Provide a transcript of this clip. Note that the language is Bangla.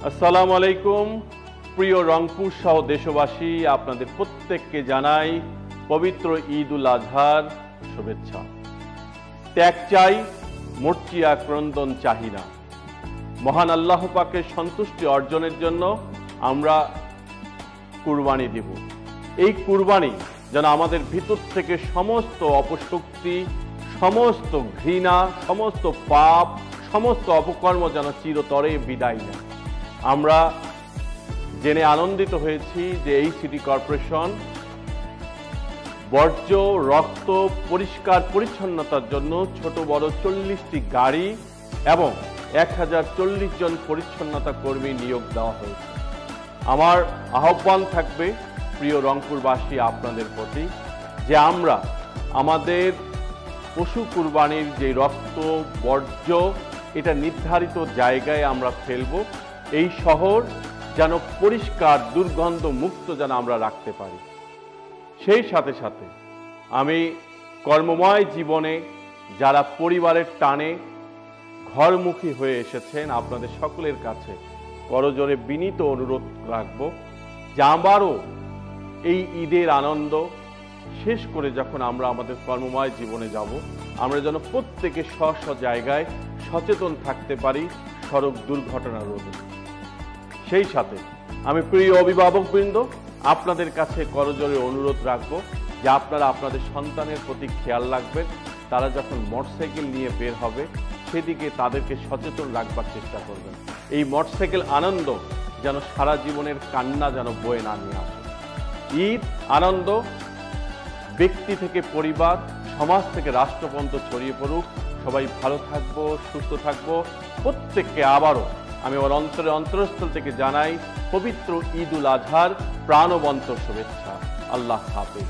আসসালামু আলাইকুম প্রিয় রংপুর সহ দেশবাসী, আপনাদের প্রত্যেককে জানাই পবিত্র ঈদ উল আজহার শুভেচ্ছা। ত্যাগ চাই, মর্জিয়া ক্রন্দন চাহি না। মহান আল্লাহ পাকের সন্তুষ্টি অর্জনের জন্য আমরা কুরবানি দিব। এই কুরবানি যেন আমাদের ভিতর থেকে সমস্ত অপশক্তি, সমস্ত ঘৃণা, সমস্ত পাপ, সমস্ত অপকর্ম যেন চিরতরে বিদায় নেয়। আমরা জেনে আনন্দিত হয়েছি যে এই সিটি কর্পোরেশন বর্জ্য, রক্ত পরিষ্কার পরিচ্ছন্নতার জন্য ছোট বড় 40টি গাড়ি এবং 1040 জন পরিচ্ছন্নতা কর্মী নিয়োগ দেওয়া হয়েছে। আমার আহ্বান থাকবে প্রিয় রংপুরবাসী আপনাদের প্রতি যে আমরা আমাদের পশু কুরবানির যে রক্ত বর্জ্য এটা নির্ধারিত জায়গায় আমরা ফেলব। এই শহর যেন পরিষ্কার দুর্গন্ধ মুক্ত যেন আমরা রাখতে পারি। সেই সাথে সাথে আমি কর্মময় জীবনে যারা পরিবারের টানে ঘরমুখী হয়ে এসেছেন আপনাদের সকলের কাছে করজোরে বিনীত অনুরোধ রাখব যে আবারও এই ঈদের আনন্দ শেষ করে যখন আমরা আমাদের কর্মময় জীবনে যাব, আমরা যেন প্রত্যেকে স্ব স্ব জায়গায় সচেতন থাকতে পারি সড়ক দুর্ঘটনা রোধে। সেই সাথে আমি প্রিয় অভিভাবকবৃন্দ আপনাদের কাছে করজোরে অনুরোধ রাখবো যে আপনারা আপনাদের সন্তানের প্রতি খেয়াল রাখবেন। তারা যখন মোটরসাইকেল নিয়ে বের হবে সেদিকে তাদেরকে সচেতন রাখবার চেষ্টা করবেন। এই মোটরসাইকেল আনন্দ যেন সারা জীবনের কান্না যেন বয়ে না নিয়ে আসে। ঈদ আনন্দ ব্যক্তি থেকে পরিবার, সমাজ থেকে রাষ্ট্র পর্যন্ত ছড়িয়ে পড়ুক। সবাই ভালো থাকবো, সুস্থ থাকবো। প্রত্যেককে আবারও আমি ওর অন্তরস্থল থেকে জানাই পবিত্র ঈদ উল আজহার প্রাণবন্ত শুভেচ্ছা। আল্লাহ হাফেজ।